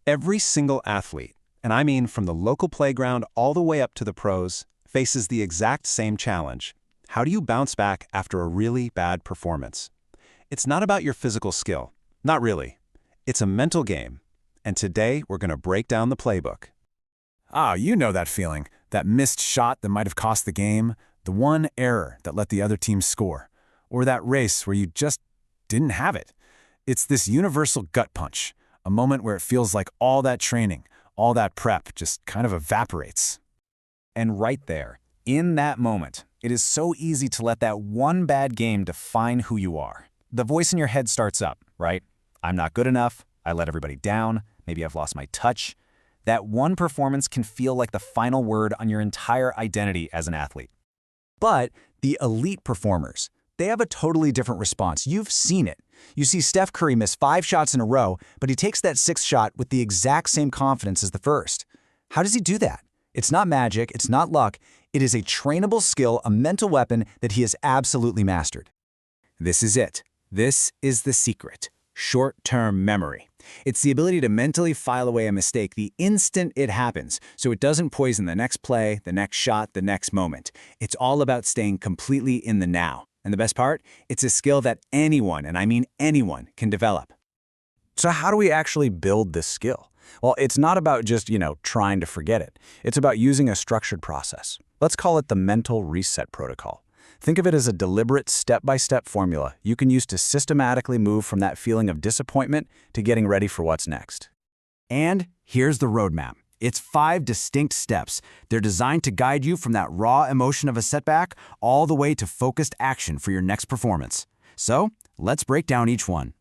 Every single athlete, and I mean from the local playground all the way up to the pros, faces the exact same challenge. How do you bounce back after a really bad performance? It's not about your physical skill. Not really. It's a mental game. And today we're going to break down the playbook. Ah, you know that feeling. That missed shot that might have cost the game, the one error that let the other team score, or that race where you just didn't have it. It's this universal gut punch, a moment where it feels like all that training, all that prep just kind of evaporates. And right there, in that moment, it is so easy to let that one bad game define who you are. The voice in your head starts up, right? I'm not good enough, I let everybody down, maybe I've lost my touch. That one performance can feel like the final word on your entire identity as an athlete. But the elite performers, they have a totally different response. You've seen it. You see Steph Curry miss 5 shots in a row, but he takes that 6th shot with the exact same confidence as the first. How does he do that? It's not magic, it's not luck. It is a trainable skill, a mental weapon that he has absolutely mastered. This is it. This is the secret. Short-term memory. It's the ability to mentally file away a mistake the instant it happens, so it doesn't poison the next play, the next shot, the next moment. It's all about staying completely in the now. And the best part? It's a skill that anyone, and I mean anyone, can develop. So how do we actually build this skill? Well, it's not about just, trying to forget it. It's about using a structured process. Let's call it the mental reset protocol. Think of it as a deliberate step-by-step formula you can use to systematically move from that feeling of disappointment to getting ready for what's next. And here's the roadmap. It's 5 distinct steps. They're designed to guide you from that raw emotion of a setback all the way to focused action for your next performance. So, let's break down each one.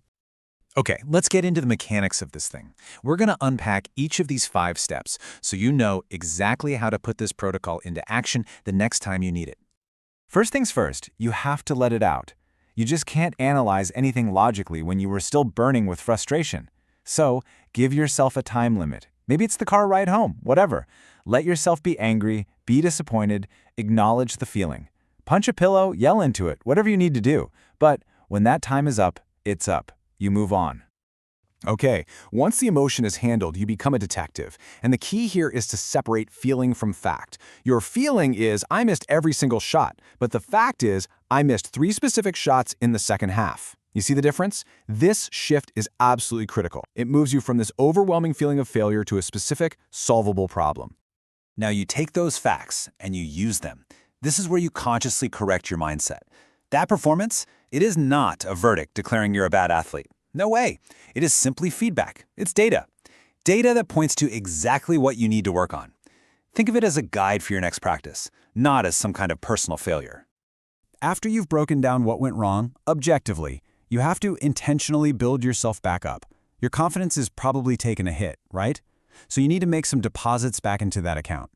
Okay, let's get into the mechanics of this thing. We're going to unpack each of these 5 steps so you know exactly how to put this protocol into action the next time you need it. First things first, you have to let it out. You just can't analyze anything logically when you were still burning with frustration. So, give yourself a time limit. Maybe it's the car ride home, whatever. Let yourself be angry, be disappointed, acknowledge the feeling. Punch a pillow, yell into it, whatever you need to do. But when that time is up, it's up. You move on. Okay, once the emotion is handled, you become a detective. And the key here is to separate feeling from fact. Your feeling is, I missed every single shot. But the fact is, I missed 3 specific shots in the second half. You see the difference? This shift is absolutely critical. It moves you from this overwhelming feeling of failure to a specific, solvable problem. Now you take those facts and you use them. This is where you consciously correct your mindset. That performance, it is not a verdict declaring you're a bad athlete. No way. It is simply feedback. It's data. Data that points to exactly what you need to work on. Think of it as a guide for your next practice, not as some kind of personal failure. After you've broken down what went wrong, objectively, you have to intentionally build yourself back up. Your confidence is probably taken a hit, right? So you need to make some deposits back into that account.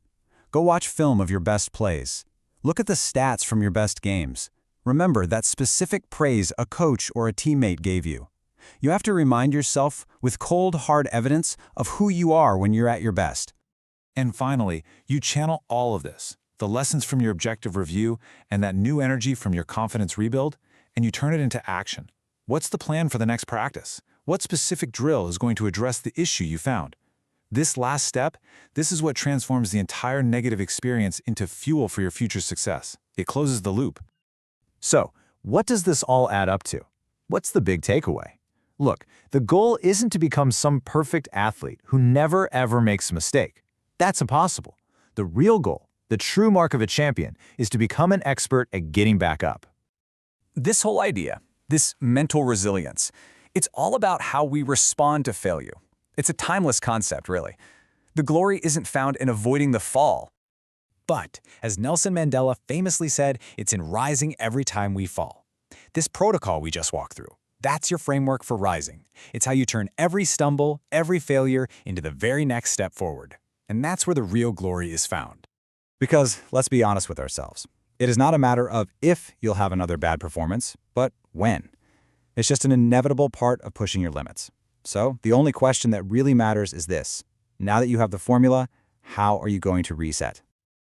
Go watch film of your best plays. Look at the stats from your best games. Remember that specific praise a coach or a teammate gave you. You have to remind yourself with cold, hard evidence of who you are when you're at your best. And finally, you channel all of this, the lessons from your objective review and that new energy from your confidence rebuild, and you turn it into action. What's the plan for the next practice? What specific drill is going to address the issue you found? This last step, this is what transforms the entire negative experience into fuel for your future success. It closes the loop. So, what does this all add up to? What's the big takeaway? Look, the goal isn't to become some perfect athlete who never ever makes a mistake. That's impossible. The real goal, the true mark of a champion, is to become an expert at getting back up. This whole idea, this mental resilience, it's all about how we respond to failure. It's a timeless concept, really. The glory isn't found in avoiding the fall. But, as Nelson Mandela famously said, it's in rising every time we fall. This protocol we just walked through, that's your framework for rising. It's how you turn every stumble, every failure, into the very next step forward. And that's where the real glory is found. Because, let's be honest with ourselves, it is not a matter of if you'll have another bad performance, but when. It's just an inevitable part of pushing your limits. So, the only question that really matters is this. Now that you have the formula, how are you going to reset?